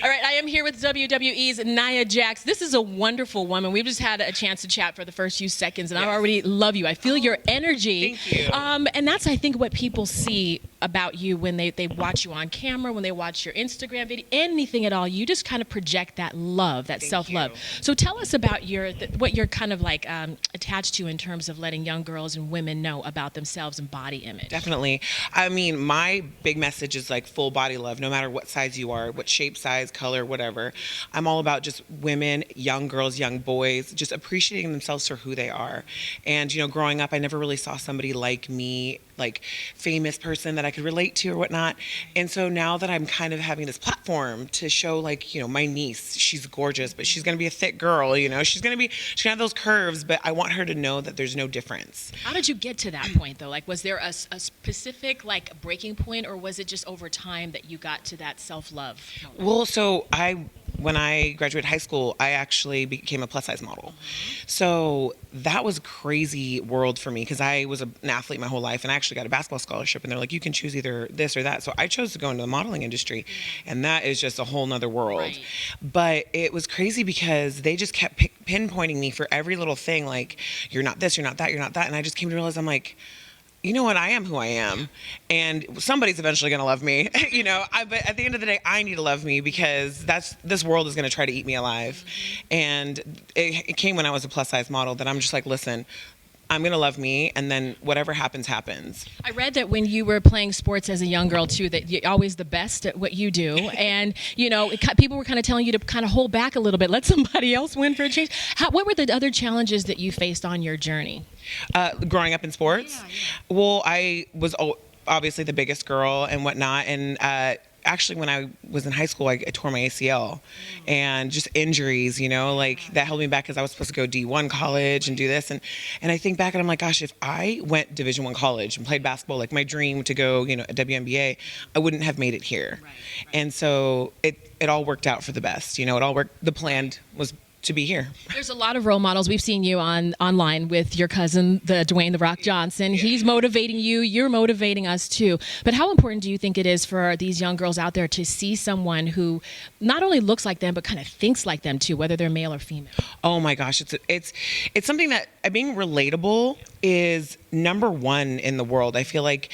All right, I am here with WWE's Nia Jax. This is a wonderful woman. We've just had a chance to chat for the first few seconds, and I already love you. I feel your energy. Thank you. And that's, I think, what people see about you when they watch you on camera, when they watch your Instagram video, anything at all. You just kind of project that love, that self-love. So tell us about what you're kind of like attached to in terms of letting young girls and women know about themselves and body image. Definitely. I mean, my big message is like full body love, no matter what size you are, what shape, size, color, whatever. I'm all about just women, young girls, young boys, just appreciating themselves for who they are. And, you know, growing up, I never really saw somebody like me, like famous person that I could relate to or whatnot. And so now that I'm kind of having this platform to show, like, you know, my niece, she's gorgeous, but she's going to be a thick girl, you know, she's going to have those curves, but I want her to know that there's no difference. How did you get to that point though? Like, was there a specific like breaking point, or was it just over time that you got to that self-love? Well, so when I graduated high school, I actually became a plus size model. So that was a crazy world for me because I was an athlete my whole life, and I actually got a basketball scholarship, and they're like, you can choose either this or that. So I chose to go into the modeling industry, and that is just a whole nother world. Right. But it was crazy because they just kept pinpointing me for every little thing, like, you're not this, you're not that, you're not that. And I just came to realize, I'm like, you know what? I am who I am, and somebody's eventually going to love me, you know. But at the end of the day, I need to love me because this world is going to try to eat me alive. And it came when I was a plus size model that I'm just like, listen, I'm going to love me, and then whatever happens, happens. I read that when you were playing sports as a young girl, too, that you're always the best at what you do. And, you know, people were kind of telling you to kind of hold back a little bit, let somebody else win for a change. What were the other challenges that you faced on your journey? Growing up in sports? Yeah. Well, I was obviously the biggest girl and whatnot, and actually, when I was in high school, I tore my ACL, and just injuries, you know, like that held me back because I was supposed to go D1 college and do this. And I think back and I'm like, gosh, if I went Division I college and played basketball, like my dream to go, you know, a WNBA, I wouldn't have made it here. Right. And so it all worked out for the best. You know, it all worked. The plan was to be here. There's a lot of role models. We've seen you online with your cousin, the Dwayne "The Rock" Johnson. Yeah. He's motivating you. You're motivating us too. But how important do you think it is for these young girls out there to see someone who not only looks like them but kind of thinks like them too, whether they're male or female? Oh my gosh, it's something that being relatable is number one in the world. I feel like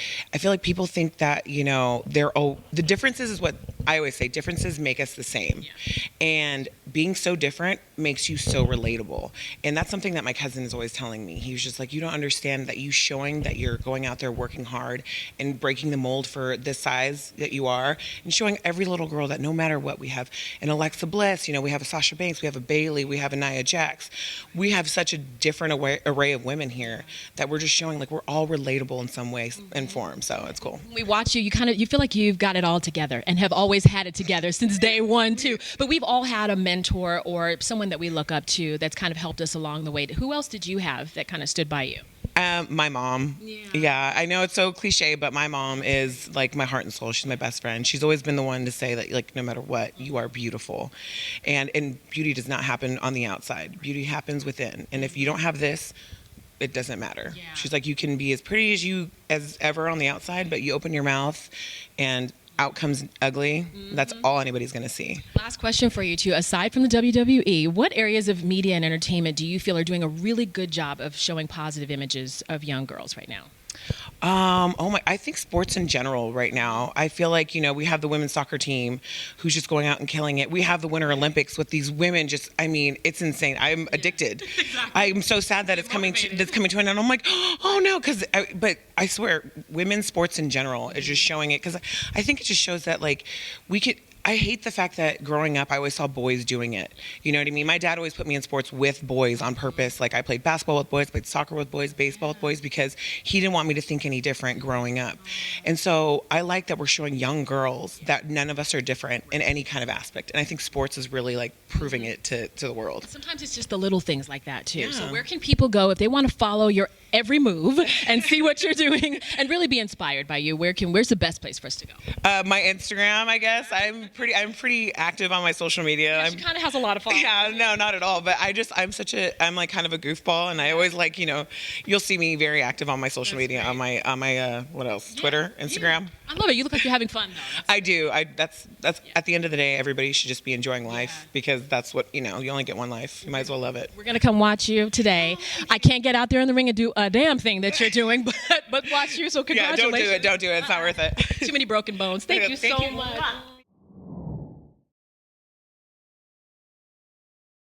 people think that, you know, the differences is what I always say, differences make us the same. Yeah. And being so different makes you so relatable. And that's something that my cousin is always telling me. He was just like, you don't understand that you showing that you're going out there working hard and breaking the mold for the size that you are, and showing every little girl that no matter what, we have an Alexa Bliss, you know, we have a Sasha Banks, we have a Bailey, we have a Nia Jax. We have such a different array of women here that we're just showing like we're all relatable in some way and form. So it's cool. We watch you, you feel like you've got it all together and have always had it together since day one too. But we've all had a mentor or someone that we look up to that's kind of helped us along the way. Who else did you have that kind of stood by you? My mom. Yeah, I know it's so cliche, but my mom is like my heart and soul. She's my best friend. She's always been the one to say that, like, no matter what, you are beautiful. And beauty does not happen on the outside. Beauty happens within. And if you don't have this, it doesn't matter. Yeah. She's like, you can be as pretty as ever on the outside, but you open your mouth and out comes ugly. That's all anybody's going to see. Last question for you two. Aside from the WWE, what areas of media and entertainment do you feel are doing a really good job of showing positive images of young girls right now? I think sports in general right now. I feel like, you know, we have the women's soccer team who's just going out and killing it. We have the Winter Olympics with these women. It's insane. I'm addicted. Exactly. I'm so sad that it's coming to an end. I'm like, oh no, but I swear, women's sports in general is just showing it, because I think it just shows that, like, I hate the fact that growing up, I always saw boys doing it. You know what I mean? My dad always put me in sports with boys on purpose. Like, I played basketball with boys, played soccer with boys, baseball with boys, because he didn't want me to think any different growing up. And so I like that we're showing young girls that none of us are different in any kind of aspect. And I think sports is really, like, proving it to the world. Sometimes it's just the little things like that, too. Yeah. So where can people go if they want to follow your every move and see what you're doing and really be inspired by you? Where's the best place for us to go? My Instagram, I guess. I'm pretty active on my social media. Yeah, she kind of has a lot of followers. Yeah, no, not at all. But I'm like kind of a goofball, and I always like, you know, you'll see me very active on my social media, on my what else? Twitter, Instagram. I love it. You look like you're having fun, though. I do. That's at the end of the day, everybody should just be enjoying life because that's what, you only get one life. You might as well love it. We're going to come watch you today. I can't get out there in the ring and do a damn thing that you're doing, but watch you, so Yeah, congratulations. don't do it. Don't do it. It's not worth it. Too many broken bones. Thank you so much.